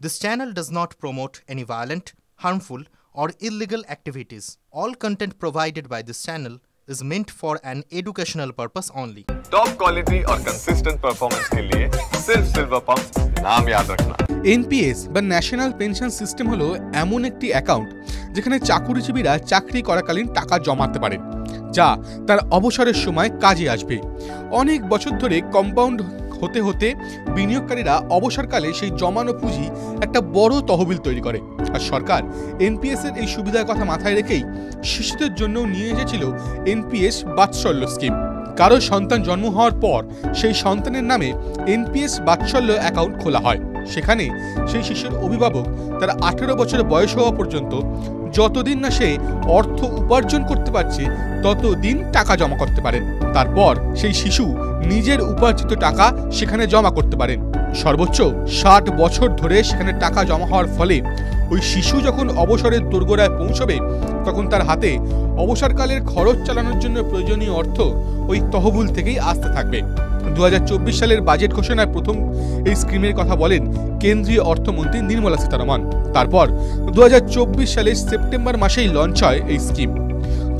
This channel does not promote any violent, harmful, or illegal activities. All content provided by this channel is meant for an educational purpose only. Top quality और consistent performance के लिए सिर्फ silver pump नाम याद रखना। NPS বা national pension system হলো এমন একটি অ্যাকাউন্ট যেখানে চাকুরিজীবীরা চাকরি করাকালীন টাকা জমাতে পারেন, যা তার অবসরের সময় কাজে আসবে। অনেক বছর ধরে কম্পাউন্ড হতে হতে বিনিয়োগকারীরা অবসরকালে সেই জমানো পুঁজি একটা বড় তহবিল তৈরি করে। আর সরকার এনপিএস এর এই সুবিধার কথা মাথায় রেখেই শিশুদের জন্য নিয়ে এসেছিল এনপিএস বাৎসল্য স্কিম। কারো সন্তান জন্ম হওয়ার পর সেই সন্তানের নামে এনপিএস বাৎসল্য অ্যাকাউন্ট খোলা হয়। সেখানে সেই শিশুর অভিভাবক তার 18 বছর বয়স হওয়া পর্যন্ত যতদিন না সে অর্থ উপার্জন করতে পারছে ততদিন টাকা জমা করতে পারেন। তারপর সেই শিশু নিজের উপার্জিত টাকা সেখানে জমা করতে পারেন। সর্বোচ্চ 60 বছর ধরে সেখানে টাকা জমা হওয়ার ফলে ওই শিশু যখন অবসরের দোরগোড়ায় পৌঁছবে তখন তার হাতে অবসরকালের খরচ চালানোর জন্য প্রয়োজনীয় অর্থ ওই তহবিল থেকেই আসতে থাকবে। 2024 সালের বাজেট ঘোষণায় প্রথম এই স্কিমের কথা বলেন কেন্দ্রীয় অর্থমন্ত্রী নির্মলা সীতারমণ। তারপর 2024 সালের সেপ্টেম্বর মাসেই লঞ্চ হয় এই স্কিম।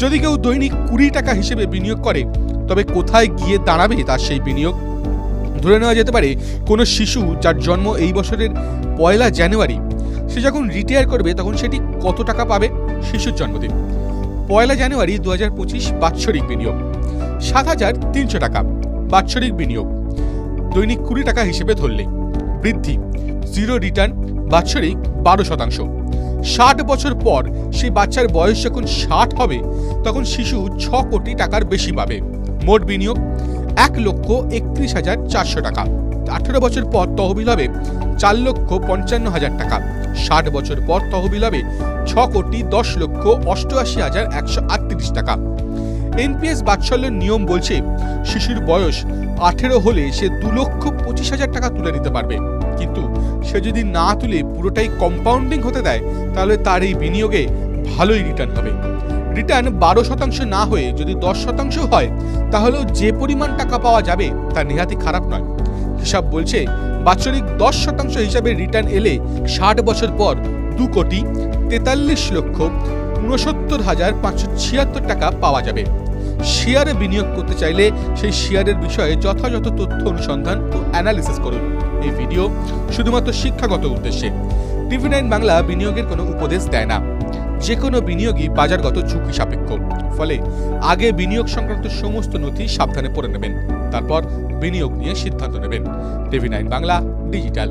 যদি কেউ দৈনিক 20 টাকা হিসেবে বিনিয়োগ করে তবে কোথায় গিয়ে দাঁড়াবে তার সেই বিনিয়োগ? ধরে নেওয়া যেতে পারে কোনো শিশু যার জন্ম এই বছরের 1 জানুয়ারি, সে যখন রিটায়ার করবে তখন সেটি কত টাকা পাবে? শিশুর জন্মদিন 1 জানুয়ারি 2025 বাৎসরিক বিনিয়োগ 7,300 টাকা বাৎসরিক বিনিয়োগ, দৈনিক 20 টাকা হিসেবে ধরলে। বৃদ্ধি জিরো রিটার্ন বাৎসরিক 12%। 60 বছর পর সেই বাচ্চার বয়স যখন 60 হবে তখন শিশু 6 কোটি টাকার বেশি পাবে। মোট বিনিয়োগ 1,31,400 টাকা। 18 বছর পর তহবিল হবে 4,55,000 টাকা। 60 বছর পর তহবিল হবে 6,10,88,138 টাকা। এনপিএস বাৎসল্যের নিয়ম বলছে শিশুর বয়স 18 হলে সে 2,25,000 টাকা তুলে নিতে পারবে, কিন্তু সে যদি না তুলে পুরোটাই কম্পাউন্ডিং হতে দেয় তাহলে তার এই বিনিয়োগে ভালোই রিটার্ন হবে। রিটার্ন 12% না হয়ে যদি 10% হয় তাহলেও যে পরিমাণ টাকা পাওয়া যাবে তা নেহাতি খারাপ নয়। হিসাব বলছে বাৎসরিক 10% হিসাবে রিটার্ন এলে 60 বছর পর 2,63,69,576 টাকা পাওয়া যাবে। শেয়ারে বিনিয়োগ করতে চাইলে সেই শেয়ারের বিষয়ে যথাযথ তথ্য অনুসন্ধান ও অ্যানালিসিস করুন। এই ভিডিও শুধুমাত্র শিক্ষাগত উদ্দেশ্যে। টিভি9 বাংলা বিনিয়োগের কোনো উপদেশ দেয় না। যে কোনো বিনিয়োগই বাজারগত ঝুঁকি সাপেক্ষ, ফলে আগে বিনিয়োগ সংক্রান্ত সমস্ত নথি সাবধানে পড়ে নেবেন, তারপর বিনিয়োগ নিয়ে সিদ্ধান্ত নেবেন। টিভি9 বাংলা ডিজিটাল।